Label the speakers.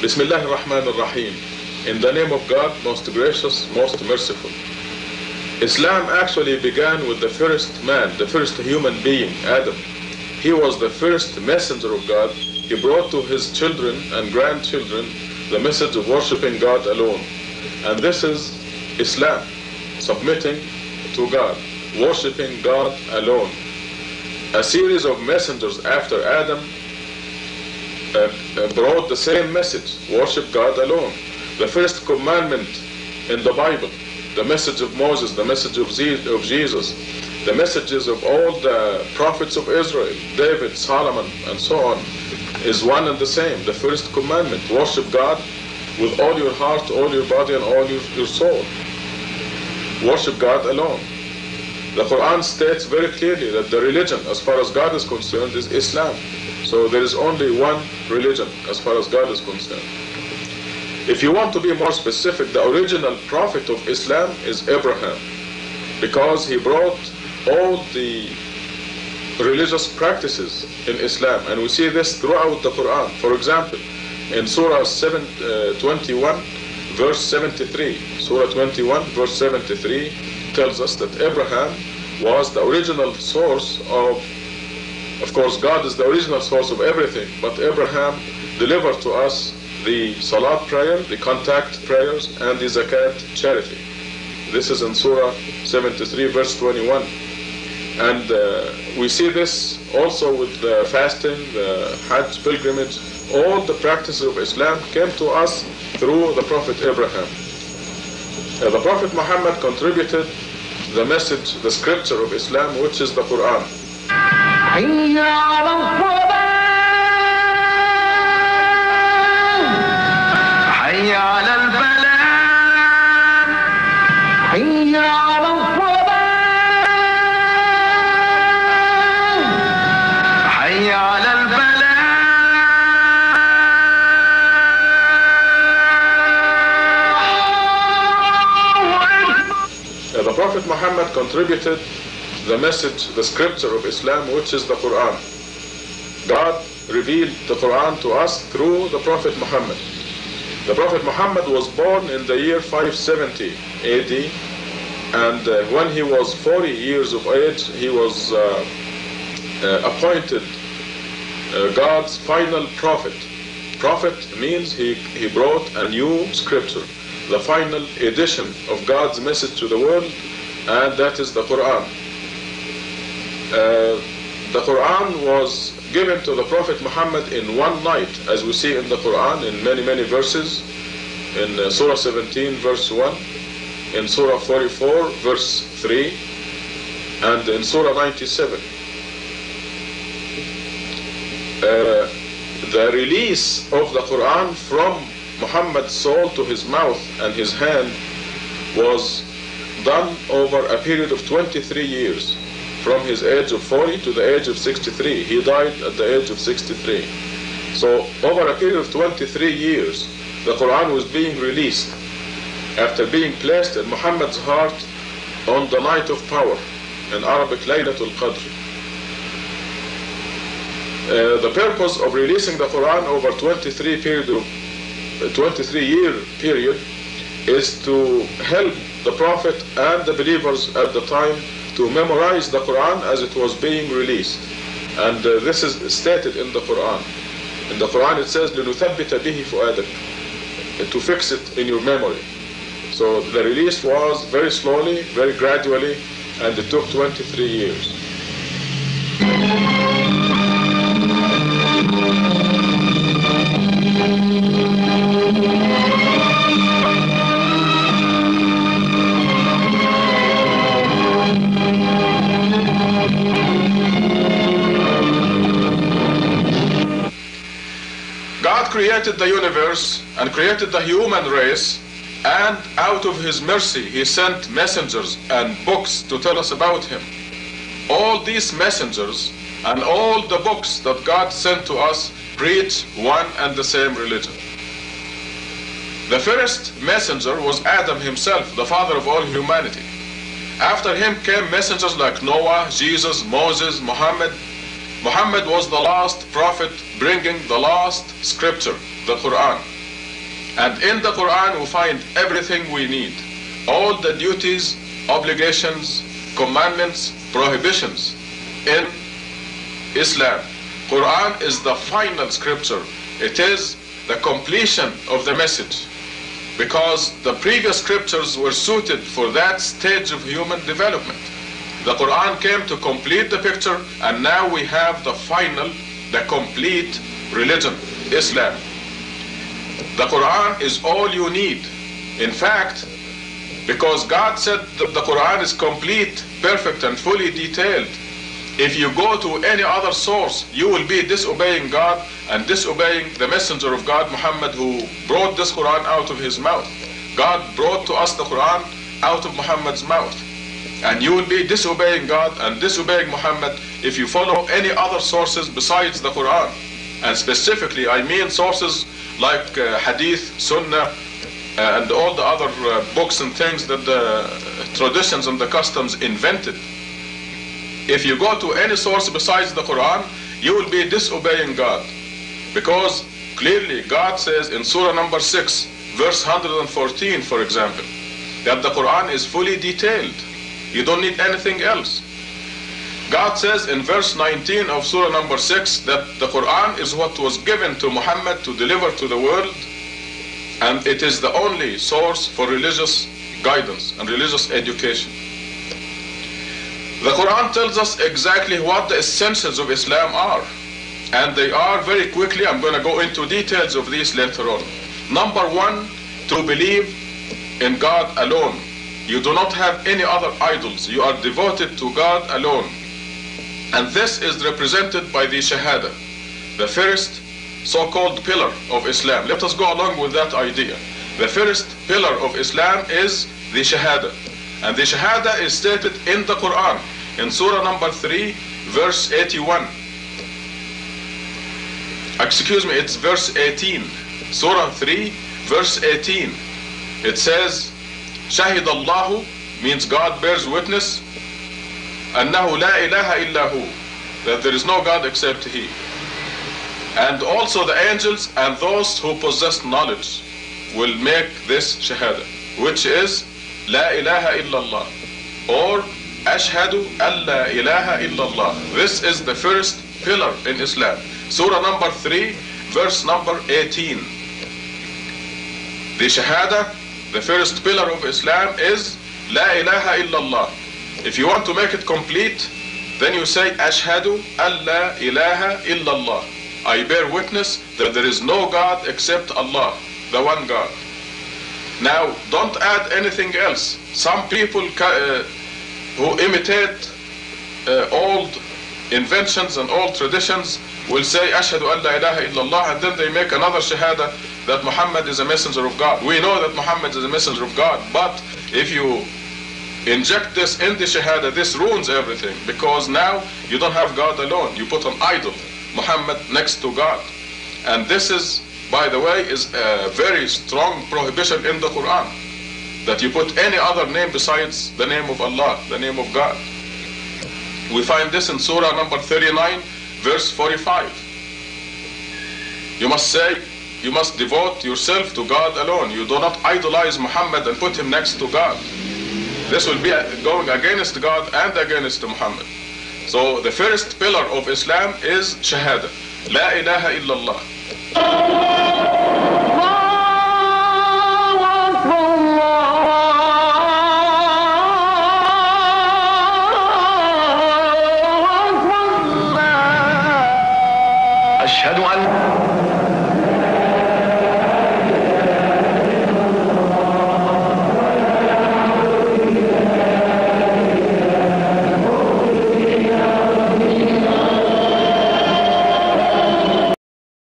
Speaker 1: Bismillah ar-Rahman ar-Rahim. In the name of God, most gracious, most merciful. Islam actually began with the first man, the first human being, Adam. He was the first messenger of God. He brought to his children and grandchildren the message of worshiping God alone. And this is Islam, submitting to God, worshiping God alone. A series of messengers after Adam brought the same message, worship God alone. The first commandment in the Bible, the message of Moses, the message of Jesus, the messages of all the prophets of Israel, David, Solomon, and so on, is one and the same. The first commandment, worship God with all your heart, all your body, and all your soul. Worship God alone. The Quran states very clearly that the religion, as far as God is concerned, is Islam. So there is only one religion as far as God is concerned. If you want to be more specific, the original prophet of Islam is Abraham, because he brought all the religious practices in Islam, and we see this throughout the Quran. For example, in Surah 21, verse 73, Surah 21, verse 73 tells us that Abraham was the original source of course, God is the original source of everything, but Abraham delivered to us the Salat prayer, the contact prayers, and the Zakat charity. This is in Surah 73, verse 21. And we see this also with the fasting, the Hajj pilgrimage. All the practices of Islam came to us through the Prophet Abraham. The Prophet Muhammad contributed the message, the scripture of Islam, which is the Quran.
Speaker 2: حي على الصلاة حي على الفلاح حي على الصلاة حي على الفلاح.
Speaker 1: The Prophet Muhammad contributed the message, the scripture of Islam, which is the Quran. God revealed the Quran to us through the Prophet Muhammad. The Prophet Muhammad was born in the year 570 AD, and when he was 40 years of age, he was appointed God's final prophet. Prophet means he brought a new scripture, the final edition of God's message to the world, and that is the Quran. The Quran was given to the Prophet Muhammad in one night, as we see in the Quran in many verses, in Surah 17 verse 1, in Surah 44 verse 3, and in Surah 97. The release of the Quran from Muhammad's soul to his mouth and his hand was done over a period of 23 years. From his age of 40 to the age of 63. He died at the age of 63. So over a period of 23 years, the Quran was being released after being placed in Muhammad's heart on the night of power, in Arabic, Laylatul Qadr. The purpose of releasing the Quran over 23-year period is to help the Prophet and the believers at the time to memorize the Quran as it was being released. And this is stated in the Quran. In the Quran it says, لِنُثَبِّتَ بِهِ فُؤَادَكَ, to fix it in your memory. So the release was very slowly, very gradually, and it took 23 years. God created the universe and created the human race And out of his mercy, he sent messengers and books to tell us about him. All these messengers and all the books that God sent to us preach one and the same religion. The first messenger was Adam himself, the father of all humanity. After him came messengers like Noah, Jesus, Moses, Muhammad. Muhammad was the last prophet bringing the last scripture, the Quran. And in the Quran we find everything we need. All the duties, obligations, commandments, prohibitions in Islam. Quran is the final scripture. It is the completion of the message, because the previous scriptures were suited for that stage of human development. The Quran came to complete the picture, and now we have the final, the complete religion, Islam. The Quran is all you need. In fact, because God said that the Quran is complete, perfect, and fully detailed, if you go to any other source, you will be disobeying God and disobeying the messenger of God, Muhammad, who brought this Quran out of his mouth. God brought to us the Quran out of Muhammad's mouth. And you will be disobeying God and disobeying Muhammad if you follow any other sources besides the Quran. And specifically, I mean sources like Hadith, Sunnah, and all the other books and things that the traditions and the customs invented. If you go to any source besides the Quran, you will be disobeying God. Because clearly God says in Surah number 6, verse 114, for example, that the Quran is fully detailed. You don't need anything else. God says in verse 19 of Surah number 6 that the Quran is what was given to Muhammad to deliver to the world, and it is the only source for religious guidance and religious education. The Quran tells us exactly what the essentials of Islam are, and they are, very quickly, I'm going to go into details of these later on. Number one, to believe in God alone. You do not have any other idols. You are devoted to God alone. And this is represented by the Shahada, the first so-called pillar of Islam. Let us go along with that idea. The first pillar of Islam is the Shahada. And the Shahada is stated in the Quran, in Surah number 3, verse 81. Excuse me, it's verse 18. Surah 3, verse 18. It says, Shahid Allahu, means God bears witness, Annahu la ilaha illa hu, that there is no God except He. And also the angels and those who possess knowledge will make this Shahada, which is La ilaha illallah, or Ashhadu an la ilaha illallah. This is the first pillar in Islam. Surah number 3, verse number 18. The Shahada, the first pillar of Islam, is La ilaha illallah. If you want to make it complete, then you say Ashhadu an la ilaha illallah. I bear witness that there is no God except Allah, the one God. Now, don't add anything else. Some people who imitate old inventions and old traditions will say Ashhadu an la ilaha illallah, and then they make another Shahada that Muhammad is a messenger of God. We know that Muhammad is a messenger of God, but if you inject this in the Shahada, this ruins everything, because now you don't have God alone. You put an idol, Muhammad, next to God. And this is, by the way, is a very strong prohibition in the Quran, that you put any other name besides the name of Allah, the name of God. We find this in Surah number 39, verse 45. You must say, you must devote yourself to God alone. You do not idolize Muhammad and put him next to God. This will be going against God and against Muhammad. So the first pillar of Islam is Shahada, La ilaha illallah.